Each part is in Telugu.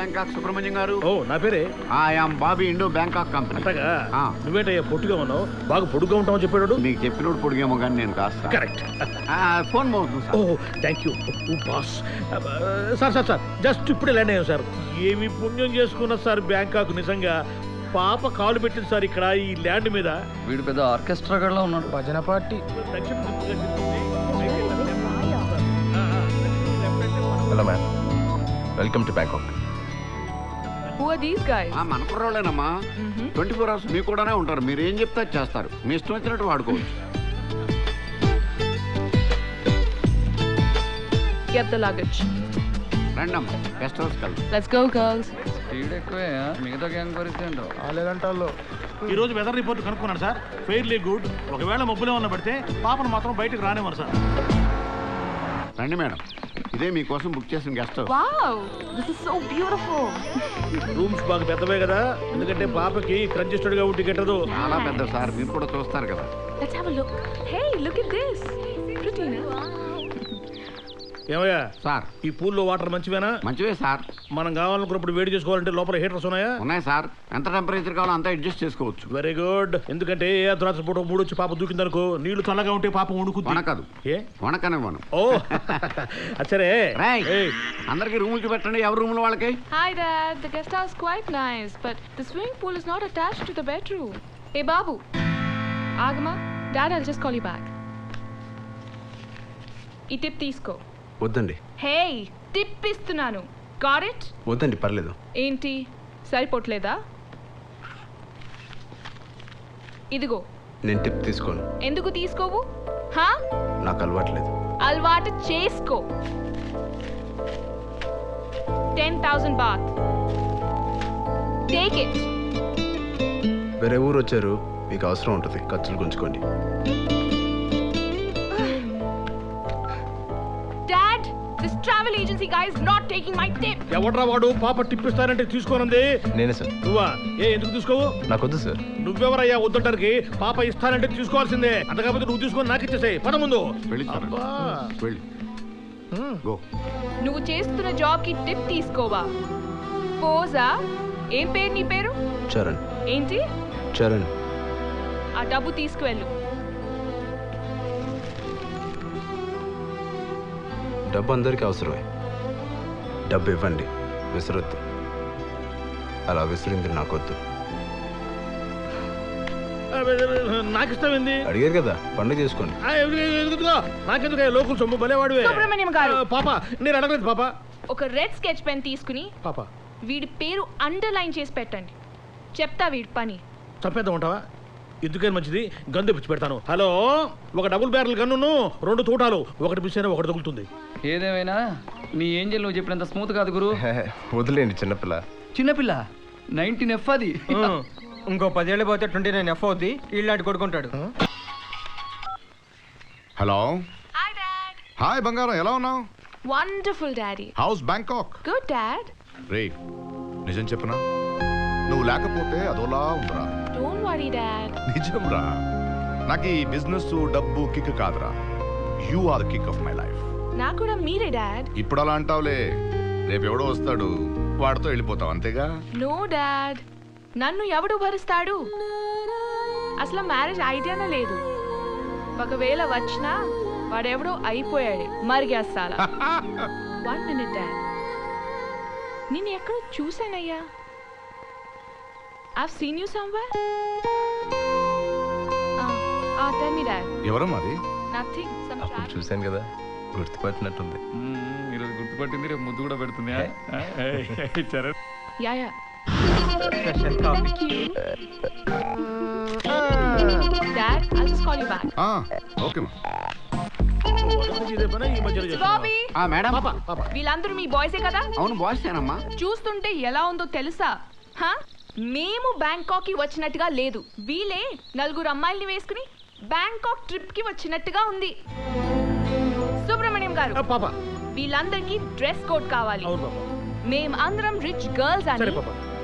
బ్యాంకాక్ సుబ్రహ్మణ్యం గారు. ఓ నా పేరే. I am Bobby Indo Bangkok company. అంతగా నువ్వేంటయ్యా పొట్టుగా ఉన్నావు, బాగా పొడుగ్గా ఉంటావు చెప్పాడు. మీకు చెప్పినోడు పొడిగేమో కానీ నేను కాస్త కరెక్ట్. ఫోన్ మోగుతుంది. Oh thank you boss. Sir sir sir just ఇప్పుడే ల్యాండ్ అయ్యాం సార్. ఏమి పుణ్యం చేసుకున్నా సార్ బ్యాంకాక్. నిజంగా పాప కాలు పెట్టింది సార్ ఇక్కడ ఈ ల్యాండ్ మీద. వీడు పెద్ద ఆర్కెస్ట్రా గడ్లో ఉన్నాడు. భజన party. Hello ma'am, welcome to Bangkok. Who are these guys? మన కుర్రోళ్ళేనమ్మా. 24 hours మీకు కూడానే ఉంటారు. మీరు ఏం చెప్తే చేస్తారు. మీ ఇష్టం వచ్చినట్టు వాడుకోవచ్చు. Get the luggage. రండమ్మా, గెస్ట్ హౌస్ కలిసి. Let's go, girls. స్పీడ్ ఎక్కువే, మిగతా గ్యాంగ్ పరిస్థితి ఏంటో. లేదంటాళ్ళు. ఈ రోజు వెదర్ రిపోర్ట్ కనుక్కున్నాను సార్, ఫెయిర్లీ గుడ్. ఒకవేళ మబ్బులే ఉన్న పడితే పాపను మాత్రం బయటకు రానివ్వరు సార్. రండి మేడం, ఇదే మీకోసం బుక్ చేసిన guest house. Wow, this is so beautiful. Rooms బాగా పెద్దవే కదా, ఎందుకంటే పాపకి కంజెస్టెడ్ గా ఉంటే కెట్టదు. చాలా పెద్ద సార్, మీరు కూడా చూస్తారు కదా. Let's have a look. Hey, look at this. Pretty, no? ఏమయ్యా సార్, ఈ పూల్లో వాటర్ మంచివేనా? మంచివే సార్. మనం కావాలనుకున్నప్పుడు వేడి చేసుకోవాలంటే లోపల హీటర్స్ ఉన్నాయా? ఉన్నాయి సార్. ఎంత టెంపరేచర్ కావాలో అంతా అడ్జస్ట్ చేసుకోవచ్చు. Very good. ఎందుకంటే ఏ అర్ధరాత్రి పూట మూడొచ్చి పాప దూకిందనుకో, నీళ్లు చల్లగా ఉంటే పాప వణుకుతుంది. వణకదు. ఏ వణకనివ్వను. ఓ అచ్చరే. అందరికి రూములు చూపెట్టండి, ఎవరి రూములు వాళ్ళకి. Hi, Dad. The guest house is quite nice, but the swimming pool is not attached to the bedroom. Hey, Babu. Agama, Dad, I'll just call you back. ఈ టిప్ తీసుకో. వద్దండి. హే, టిప్ ఇస్తున్నాను. Got it? వద్దండి, పర్లేదు. ఏంటి సరిపోట్లేదా? ఇదిగో. నేను టిప్ తీసుకోను. ఎందుకు తీసుకోవు? హా? నాకు అలవాట్లేదు. అలవాటు చేసుకో. 10,000 baht. Take it. వేరే ఊరు వచ్చారు, మీకు అవసరం ఉంటుంది, ఖర్చులు గుంచుకోండి. Dad, this travel agency guy is not taking my tip. ఎవడ్రా వాడు పాప టిప్ ఇస్తానంటే తీసుకోనంది? నేనే సార్. నువ్వా? ఎందుకు తీసుకోవు? నాకొద్దు సార్. నువ్వెవరయ్యా వద్దంటానికి? పాప ఇస్తానంటే తీసుకోవాల్సిందే. అంత కాకపోతే నువ్వు తీసుకొని నాకు ఇచ్చేసాయి. పద ముందు. వెళ్ళి గో. నువ్వు చేస్తున్న జాబ్ కి టిప్ తీసుకోవా? పోజా? ఏం పేరు నీ పేరు? చరణ్. ఏంటి? చరణ్. ఆ డబ్బు తీసుకువెళ్ళు. డబ్బు అందరికీ అవసరమే. డబ్బు ఇవ్వండి, విసరొద్దు. అలా విసిరింది నాకొద్దు. నాకు ఇస్తామండి. అడిగారు కదా, పండుగ చేసుకోండి. నాకెందుకు లోకల్ సొమ్ము భలేవాడివే. సుబ్రహ్మణ్యం గారు. పాప నేను అడగలేదు పాప. ఒక రెడ్ స్కెచ్ పెన్ తీసుకుని పాప వీడి పేరు అండర్లైన్ చేసి పెట్టండి. చెప్తా వీడి పని. చంపేద్దాం ఉంటావా? ఎందుకని మంచిది, గన్ తెప్పించి పెడతాను. హలో, ఒక డబుల్ బ్యారల్ గన్ను, 2 తూటాలు, ఒకటి మిస్ అయినా ఒకటి తగులుతుంది. ఏదేమైనా నీ ఏంజల్ నువ్వు చెప్పినంత స్మూత్ కాదు గురు. వదిలేండి, చిన్నపిల్ల. చిన్నపిల్ల 19 F అది. ఇంకో 10 ఏళ్ళు పోతే 29 F అవుద్ది. ఇలాంటి కొడుకుంటాడు. హలో. Hi dad. హాయ్ బంగారం, ఎలా ఉన్నావు? Wonderful daddy. How's Bangkok? Good dad. రే, నిజం చెప్పునా, నువ్వు లేకపోతే అదోలా ఉందిరా. Don't worry dad. నిజం రా, నాకు ఈ బిజినెస్ డబ్బు కిక్ కాదురా. You are the kick of my life. నాకు కూడా మీరే డాడ్. ఇప్పుడు అలా అంటావులే, రేపు ఎవడో వస్తాడు, వాడితో వెళ్ళిపోతావు అంతేగా. నో డాడ్, నన్ను ఎవడు భరిస్తాడు? అసలు మ్యారేజ్ ఐడియానే లేదు. ఒకవేళ వచ్చినా వాడెవడో అయిపోయాడు, మరిగేస్తాలా. 1 minute డాడ్, నేను ఎక్కడో చూసానయ్యా. I've seen you somewhere. Tell me dad. ఎవరమ్మా అది? Nothing. Some అప్పుడు చూశాను కదా, గుర్తుపట్టినట్టుంది. ఈరోజు గుర్తుపట్టింది, రేపు ముద్దు కూడా పెడుతుంది. Yeah. Dad, I'll just call you back. Okay మా. Bobby. మేడం. వీళ్ళందరూ మీ బాయ్సే కదా? అవును, బాయ్సేనమ్మా. చూస్తుంటే ఎలా ఉందో తెలుసా? మేము బ్యాంకాక్ కి వచ్చినట్టుగా లేదు. వీళ్ళే 4 అమ్మాయిల్ని వేసుకుని బ్యాంకాక్ ట్రిప్ కి వచ్చినట్టుగా ఉంది. సుబ్రహ్మణ్యం గారు, వీళ్ళందరికీ డ్రెస్ కోడ్ కావాలి. మేం అందరం రిచ్ గర్ల్స్ అని,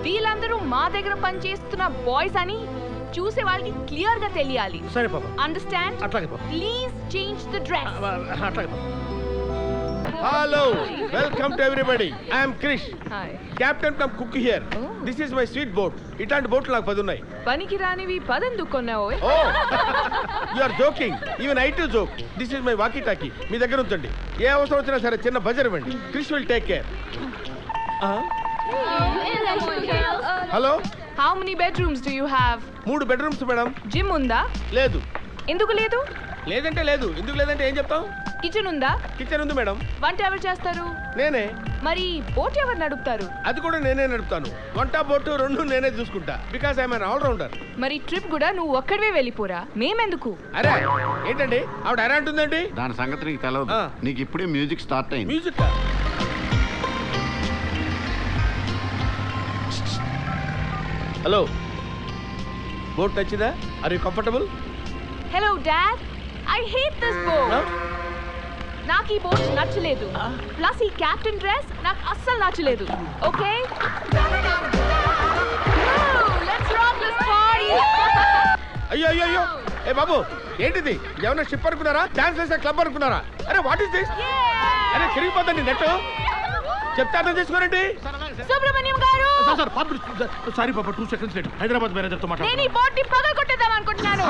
వీళ్ళందరూ మా దగ్గర పనిచేస్తున్న బాయ్స్ అని చూసే వాళ్ళకి క్లియర్ గా తెలియాలి. Understand? Please change the dress. Hello welcome to everybody I'm Krish hi captain come cook here this is my sweet boat ఇట్లాంటి బోట్లు నాకు 10 ఉన్నాయి పనికి రానివి పదెందుకు కొన్నావు oh you are joking even I too joke this is my walkie talkie మీ దగ్గర ఉంచండి ఏ అవసరం వచ్చినా సరే చిన్న బజర్ ఇవ్వండి Krish will take care hello how many bedrooms do you have 3 bedrooms madam gym ఉందా లేదు ఎందుకు లేదు లేదంటే లేదు ఎందుకు లేదంటే ఏం చెప్తాం కిచెన్ ఉందా కిచెన్ ఉంది మేడం వంట ఎవరు చేస్తారు నేనే మరి బోట్ ఎవరు నడుపుతారు అది కూడా నేనే నడుపుతాను వంట బోటు 2 నేనే చూసుకుంటా బికాస్ ఐఎమ్ అన్ ఆల్రౌండర్ మరి ట్రిప్ కూడా నువ్వు ఒక్కడివే వెళ్ళిపోరా మేమెందుకు అరే ఏంటండి ఆవిడ అరే అంటుందండి దాని సంగతి నీకు తెలియదు ఆ. నీకు ఇప్పుడే మ్యూజిక్ స్టార్ట్ అయింది మ్యూజిక్ హలో బోట్ నచ్చిందా are you comfortable hello dad I hate this boat నాకు ఈ బోట్ నచ్చలేదు ప్లస్ ఈ కెప్టెన్ డ్రెస్ నాకు అస్సలు నచ్చలేదు okay let's rock this party అయ్యో అయ్యో అయ్యో ఏ బాబు ఏంటిది ఏమన్నా షిప్ అనుకున్నారా డాన్స్ చేసే క్లబ్ అనుకున్నారా అరే వాట్ ఇస్ దిస్ అరే తిరిగిపోతండి నెట్ చెప్తే అర్థం చేసుకోరండి సుబ్రహ్మణ్యం గారు సార్ సారీ పాప 2 seconds లేట్ హైదరాబాద్ మేనేజర్తో నేను ఈ బోట్ ని పగలగొట్టేద్దాం అనుకుంటున్నాను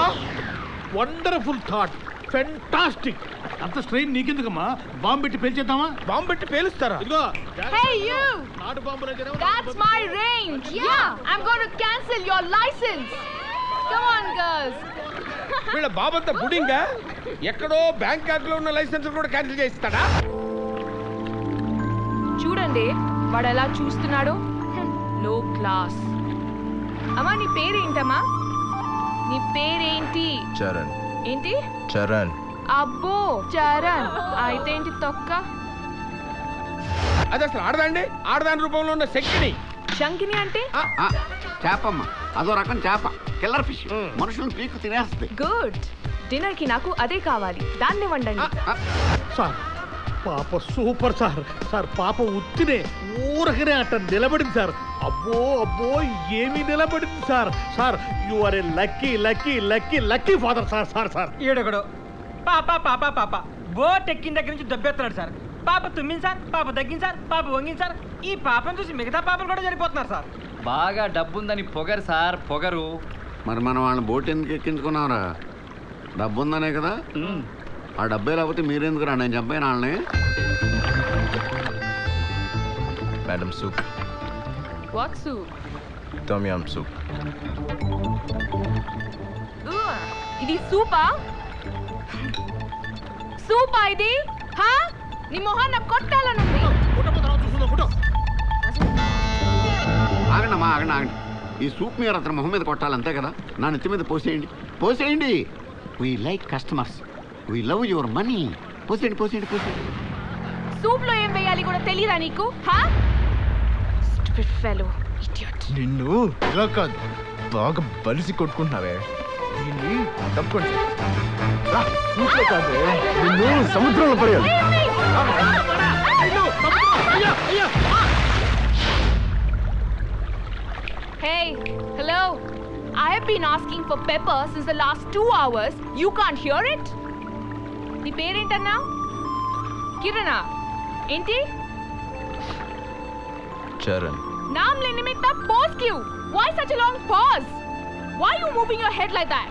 వండర్ఫుల్ థాట్ ఫెంటాస్టిక్ అంత స్ట్రెయిన్ నీకెందుకమ్మా బాంబు పెట్టి పేల్చేద్దామా బాంబు పెట్టి పేలుస్తారా ఇదిగో Hey you! నాటు బాంబులు That's my range. Yeah, I'm going to cancel your license. Come on, girls. వీళ్ళ బాబంతా బుడింగా ఎక్కడో బ్యాంకాక్ లో ఉన్న లైసెన్స్ కూడా క్యాన్సిల్ చేస్తాడా చూడండి వాడు ఎలా చూస్తున్నాడో లో క్లాస్ అమ్మా నీ పేరేంటమ్మా నీ పేరేంటి చరణ్ ఏంటి చరణ్ అబ్బో చరణ్ అయితే ఏంటి తొక్క అది అసలు ఆడదండి ఆడదాని రూపంలో ఉన్న శక్తిని శంకిని అంటే ఆ, చేపమ్మ అదో రకం చేప కిల్లర్ ఫిష్ మనుషులను పీకు తినేస్తుంది గుడ్ డిన్నర్ కి నాకు అదే కావాలి దాన్ని వండండి సార్ పాప సూపర్ సార్ సార్ పాప ఉత్తినే ఊరకనే అట్ట నిలబడింది సార్ అబ్బో అబ్బో ఏమి నిలబడింది sir sir you are a lucky lucky lucky lucky father sir sir sir ఈడొకడు పాప పాప పాప బోట్ ఎక్కిన దగ్గర నుంచి దెబ్బెత్తున్నాడు సార్ పాప తుమ్మింది సార్ పాప తగ్గింది సార్ పాప వంగింది సార్ ఈ పాపను చూసి మిగతా పాపలు కూడా చనిపోతున్నారు సార్ బాగా డబ్బుందని పొగరు సార్ పొగరు. మరి మనం వాళ్ళని బోట్ ఎందుకు ఎక్కించుకున్నారా డబ్బు ఉందనే కదా ఆ డబ్బే లేకపోతే మీరెందుకు రా నేను చంపాను వాళ్ళని madam soup what soup tom yum soup ఇది సూపా సూపా ఇది హా నీ మొహాన్న కొట్టాలనుంది ఆగండమ్మా ఆగండి ఆగండి ఈ సూప్ మీరు అతని మొహం మీద కొట్టాలి అంతే కదా నా నెత్తి మీద పోసేయండి పోసేయండి we like customers we love your money పోసేయండి పోసేయండి పోసేయండి సూప్ లో ఏం వేయాలి కూడా తెలియదా నీకు హా స్టూపిడ్ ఫెలో ఇడియట్ నిన్ను ఇలా కాదు బాగా బలిసి కొట్టుకుంటున్నావే దీన్ని తప్పుకోండి రా, ఇంట్లో కాదు నిన్ను సముద్రంలో పడేయాలి Hey, hello. I have been asking for pepper since the last 2 hours. You can't hear it? నీ పేరేంటన్నా కిరణా ఏంటి చరణ్ नाम लेने में इतना pause क्यों? Why such a long pause? Why are you moving your head like that?